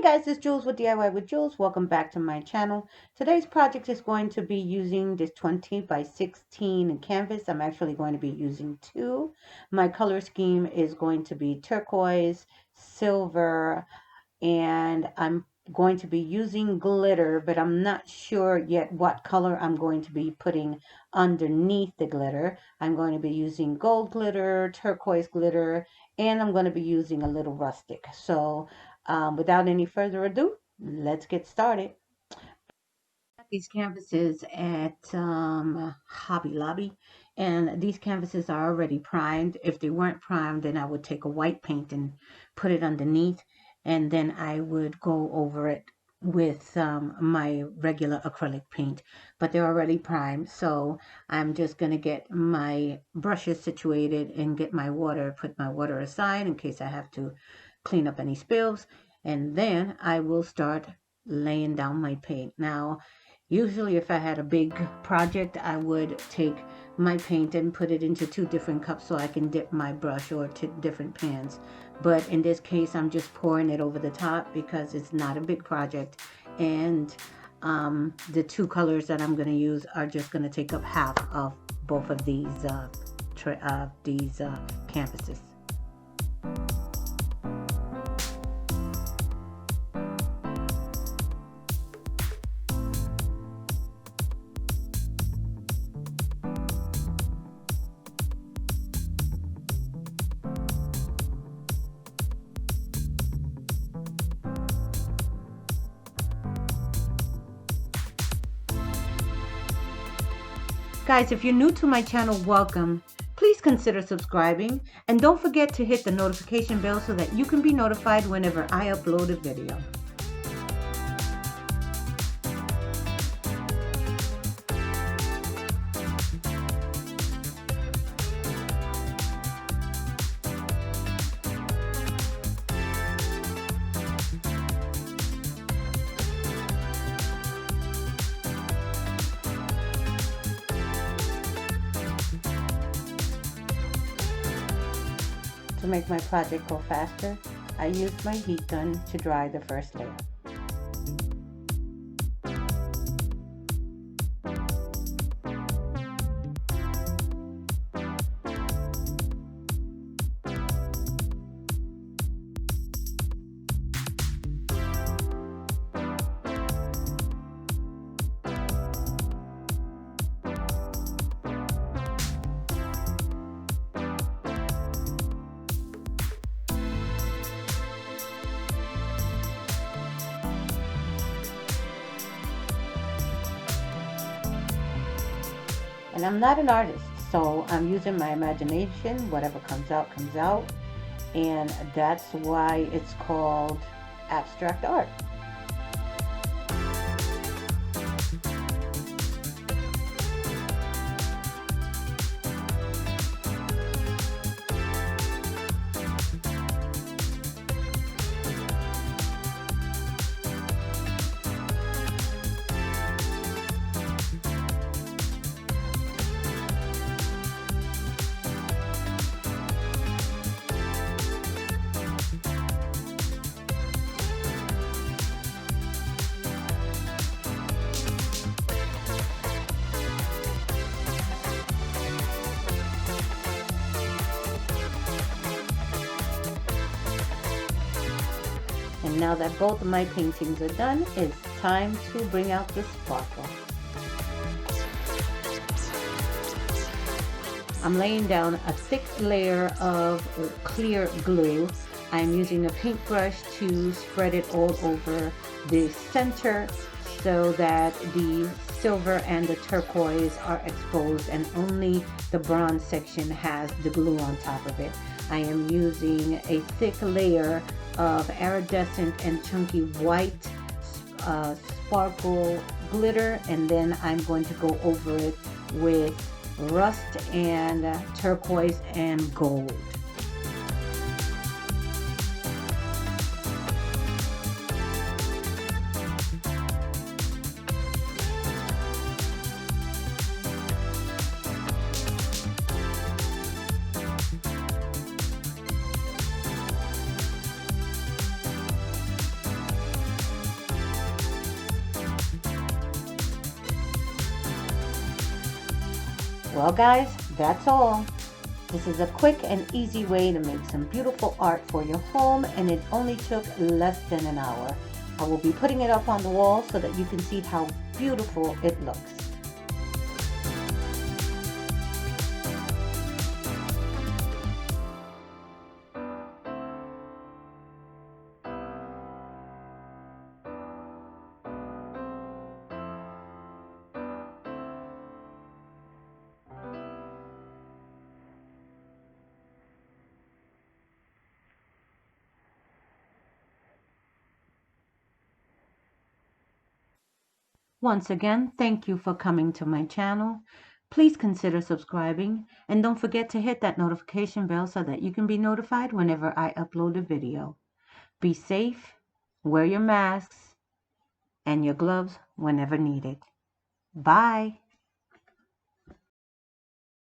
Guys, it's Jules with DIY with Jules. Welcome back to my channel. Today's project is going to be using this 20 by 16 canvas. I'm actually going to be using two. My color scheme is going to be turquoise, silver, and I'm going to be using glitter, but I'm not sure yet what color I'm going to be putting underneath the glitter. I'm going to be using gold glitter, turquoise glitter, and I'm going to be using a little rustic. So without any further ado, let's get started. These canvases at Hobby Lobby, and these canvases are already primed. If they weren't primed, then I would take a white paint and put it underneath, and then I would go over it with my regular acrylic paint, but they're already primed. So I'm just going to get my brushes situated and get my water, put my water aside in case I have to clean up any spills, and then I will start laying down my paint. Now, usually if I had a big project, I would take my paint and put it into two different cups so I can dip my brush, or to different pans. But in this case, I'm just pouring it over the top because it's not a big project. And the two colors that I'm going to use are just going to take up half of both of these canvases. Guys, if you're new to my channel, welcome. Please consider subscribing, and don't forget to hit the notification bell so that you can be notified whenever I upload a video. To make my project go faster, I used my heat gun to dry the first layer. And I'm not an artist, so I'm using my imagination. Whatever comes out, comes out. And that's why it's called abstract art. And now that both of my paintings are done, it's time to bring out the sparkle. I'm laying down a thick layer of clear glue. I'm using a paintbrush to spread it all over the center so that the silver and the turquoise are exposed and only the bronze section has the glue on top of it. I am using a thick layer of iridescent and chunky white sparkle glitter, and then I'm going to go over it with rust and turquoise and gold. Well guys, that's all. This is a quick and easy way to make some beautiful art for your home, and it only took less than an hour. I will be putting it up on the wall so that you can see how beautiful it looks. Once again, thank you for coming to my channel. Please consider subscribing, and don't forget to hit that notification bell so that you can be notified whenever I upload a video. Be safe, wear your masks and your gloves whenever needed. Bye.